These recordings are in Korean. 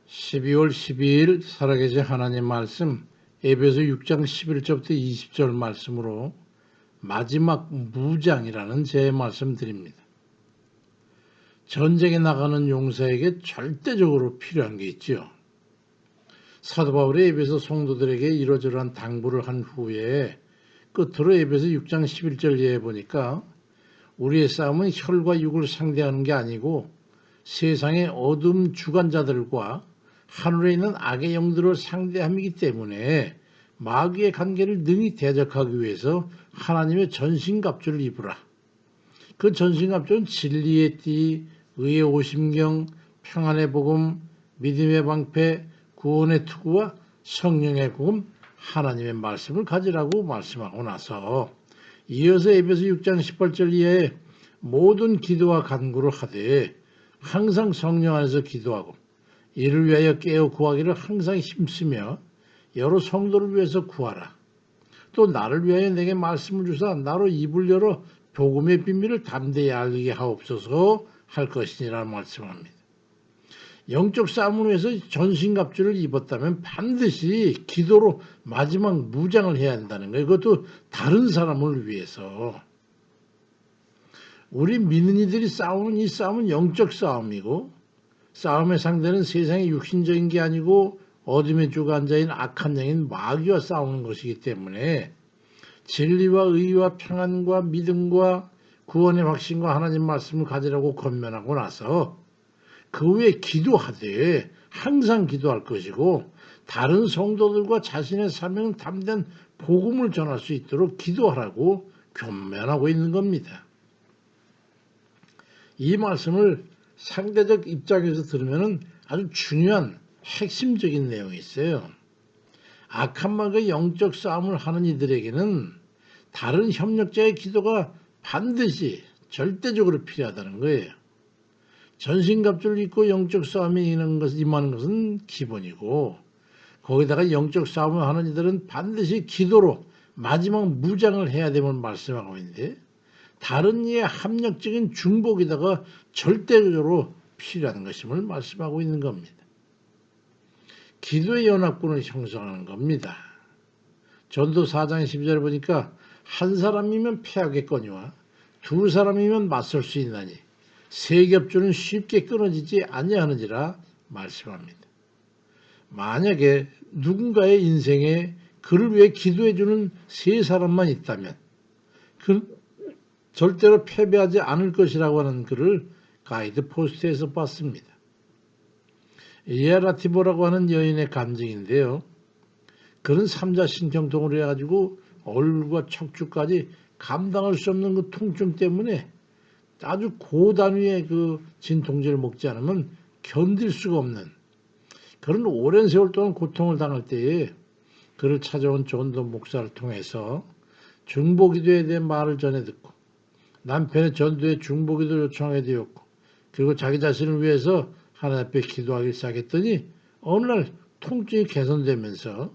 12월 12일 살아계신 하나님 말씀 에베소 6장 11절부터 20절 말씀으로 마지막 무장이라는 제 말씀 드립니다. 전쟁에 나가는 용사에게 절대적으로 필요한 게 있죠. 사도 바울이 에베소 성도들에게 이러저러한 당부를 한 후에 끝으로 에베소 6장 11절 예에 보니까 우리의 싸움은 혈과 육을 상대하는 게 아니고 세상의 어둠 주관자들과 하늘에 있는 악의 영들을 상대함이기 때문에 마귀의 관계를 능히 대적하기 위해서 하나님의 전신갑주를 입으라. 그 전신갑주는 진리의 띠, 의의 오심경, 평안의 복음, 믿음의 방패, 구원의 투구와 성령의 복음, 하나님의 말씀을 가지라고 말씀하고 나서 이어서 에베소 6장 18절 이하에 모든 기도와 간구를 하되 항상 성령 안에서 기도하고 이를 위하여 깨어 구하기를 항상 힘쓰며 여러 성도를 위해서 구하라. 또 나를 위하여 내게 말씀을 주사 나로 입을 열어 복음의 비밀을 담대히 알게 하옵소서 할 것이니라 말씀합니다. 영적 싸움을 위해서 전신갑주를 입었다면 반드시 기도로 마지막 무장을 해야 한다는 거예요. 그것도 다른 사람을 위해서. 우리 믿는 이들이 싸우는 이 싸움은 영적 싸움이고 싸움의 상대는 세상의 육신적인 게 아니고 어둠의 주관자인 악한 영인 마귀와 싸우는 것이기 때문에 진리와 의와 평안과 믿음과 구원의 확신과 하나님 말씀을 가지라고 권면하고 나서 그 후에 기도하되 항상 기도할 것이고 다른 성도들과 자신의 사명은 담대한 복음을 전할 수 있도록 기도하라고 권면하고 있는 겁니다. 이 말씀을 상대적 입장에서 들으면 아주 중요한 핵심적인 내용이 있어요. 악한 마귀의 영적 싸움을 하는 이들에게는 다른 협력자의 기도가 반드시 절대적으로 필요하다는 거예요. 전신갑주를 입고 영적 싸움에 임하는 것은 기본이고 거기다가 영적 싸움을 하는 이들은 반드시 기도로 마지막 무장을 해야 됨을 말씀하고 있는데 다른 이의 합력적인 중복에다가 절대적으로 필요한 것임을 말씀하고 있는 겁니다. 기도의 연합군을 형성하는 겁니다. 전도 4장 12절 보니까 한 사람이면 패하겠거니와 두 사람이면 맞설 수 있나니 세 겹줄은 쉽게 끊어지지 아니하는지라 말씀합니다. 만약에 누군가의 인생에 그를 위해 기도해주는 세 사람만 있다면 그 절대로 패배하지 않을 것이라고 하는 글을 가이드 포스트에서 봤습니다. 이에라티보라고 하는 여인의 감정인데요. 그는 삼자신경통을 해가지고 얼굴과 척추까지 감당할 수 없는 그 통증 때문에 아주 고단위의 그 진통제를 먹지 않으면 견딜 수가 없는 그런 오랜 세월 동안 고통을 당할 때에 그를 찾아온 전도 목사를 통해서 중보기도에 대한 말을 전해 듣고 남편의 전도에 중보기도 요청하게 되었고 그리고 자기 자신을 위해서 하나님 앞에 기도하기 시작했더니 어느 날 통증이 개선되면서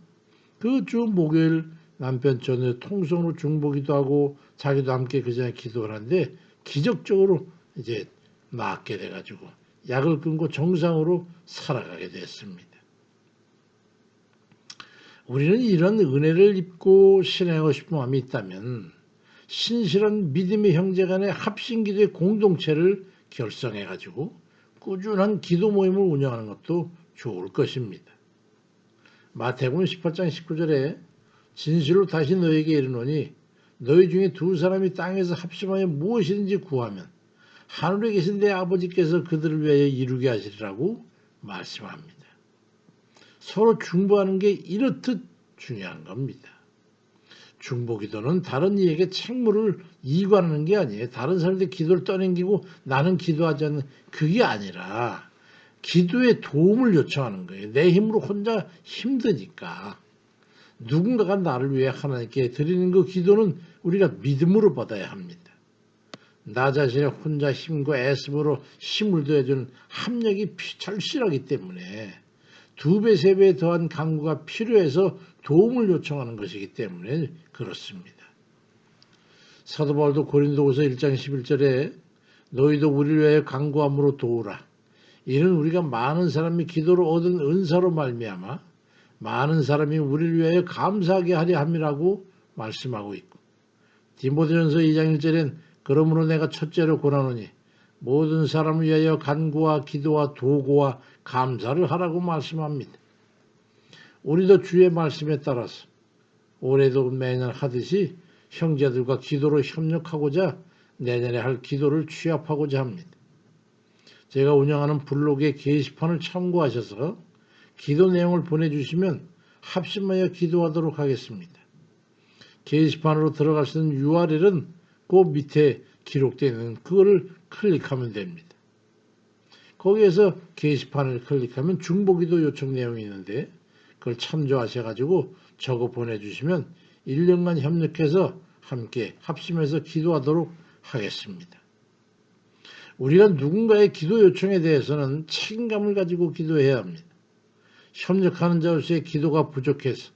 그 주 목요일 남편 전도에 통성으로 중보기도 하고 자기도 함께 그 전에 기도를 하는데 기적적으로 이제 낫게 돼가지고 약을 끊고 정상으로 살아가게 됐습니다. 우리는 이런 은혜를 입고 실행하고 싶은 마음이 있다면 신실한 믿음의 형제간의 합심기도의 공동체를 결성해가지고 꾸준한 기도 모임을 운영하는 것도 좋을 것입니다. 마태복음 18장 19절에 진실로 다시 너에게 이르노니 너희 중에 두 사람이 땅에서 합심하여 무엇이든지 구하면 하늘에 계신 내 아버지께서 그들을 위하여 이루게 하시리라고 말씀합니다. 서로 중보하는 게 이렇듯 중요한 겁니다. 중보기도는 다른 이에게 책무를 이관하는 게 아니에요. 다른 사람들 기도를 떠넘기고 나는 기도하지 않는 그게 아니라 기도에 도움을 요청하는 거예요. 내 힘으로 혼자 힘드니까 누군가가 나를 위해 하나님께 드리는 그 기도는 우리가 믿음으로 받아야 합니다. 나 자신의 혼자 힘과 애씀으로 힘을 더해주는 합력이 절실하기 때문에 두 배, 세 배 더한 간구가 필요해서 도움을 요청하는 것이기 때문에 그렇습니다. 사도 바울도 고린도후서 1장 11절에 너희도 우리를 위하여 간구함으로 도우라. 이는 우리가 많은 사람이 기도를 얻은 은사로 말미암아 많은 사람이 우리를 위하여 감사하게 하려 함이라고 말씀하고 있고, 디모데전서 2장 1절엔 그러므로 내가 첫째로 권하노니 모든 사람을 위하여 간구와 기도와 도구와 감사를 하라고 말씀합니다. 우리도 주의 말씀에 따라서 올해도 매년 하듯이 형제들과 기도로 협력하고자 내년에 할 기도를 취합하고자 합니다. 제가 운영하는 블로그의 게시판을 참고하셔서 기도 내용을 보내주시면 합심하여 기도하도록 하겠습니다. 게시판으로 들어갈 수 있는 URL은 그 밑에 기록되어 있는 그거를 클릭하면 됩니다. 거기에서 게시판을 클릭하면 중보기도 요청 내용이 있는데 그걸 참조하셔가지고 적어 보내주시면 1년간 협력해서 함께 합심해서 기도하도록 하겠습니다. 우리가 누군가의 기도 요청에 대해서는 책임감을 가지고 기도해야 합니다. 협력하는 자로서의 기도가 부족해서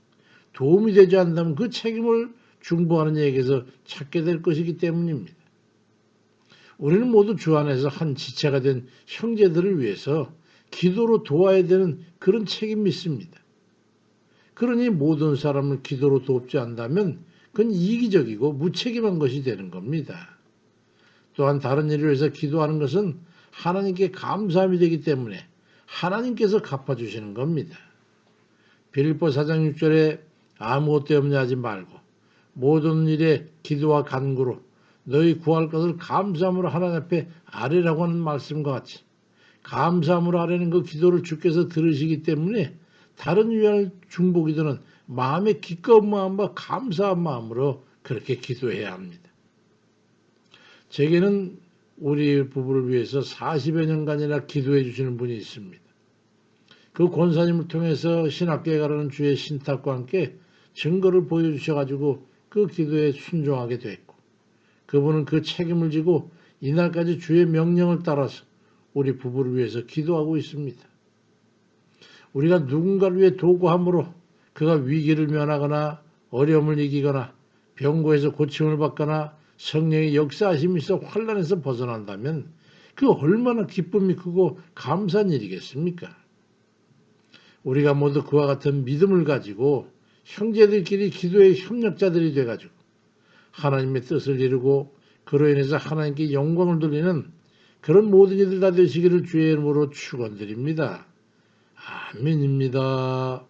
도움이 되지 않는다면 그 책임을 중보하는 얘기에서 찾게 될 것이기 때문입니다. 우리는 모두 주 안에서 한 지체가 된 형제들을 위해서 기도로 도와야 되는 그런 책임이 있습니다. 그러니 모든 사람을 기도로 돕지 않는다면 그건 이기적이고 무책임한 것이 되는 겁니다. 또한 다른 일을 위해서 기도하는 것은 하나님께 감사함이 되기 때문에 하나님께서 갚아주시는 겁니다. 빌립보 4장 6절에 아무것도 염려하지 말고 모든 일에 기도와 간구로 너희 구할 것을 감사함으로 하나님 앞에 아뢰라고 하는 말씀과 같이 감사함으로 아뢰는 그 기도를 주께서 들으시기 때문에 다른 위할 중보기도는 마음의 기꺼운 마음과 감사한 마음으로 그렇게 기도해야 합니다. 제게는 우리 부부를 위해서 40여 년간이나 기도해 주시는 분이 있습니다. 그 권사님을 통해서 신학교에 가라는 주의 신탁과 함께 증거를 보여주셔가지고 그 기도에 순종하게 됐고, 그분은 그 책임을 지고 이날까지 주의 명령을 따라서 우리 부부를 위해서 기도하고 있습니다. 우리가 누군가를 위해 도구함으로 그가 위기를 면하거나 어려움을 이기거나 병고에서 고침을 받거나 성령의 역사하심이 있어 환난에서 벗어난다면 그 얼마나 기쁨이 크고 감사한 일이겠습니까? 우리가 모두 그와 같은 믿음을 가지고 형제들끼리 기도의 협력자들이 돼가지고 하나님의 뜻을 이루고 그로 인해서 하나님께 영광을 돌리는 그런 모든 이들 다 되시기를 주의 이름으로 축원드립니다. 아멘입니다.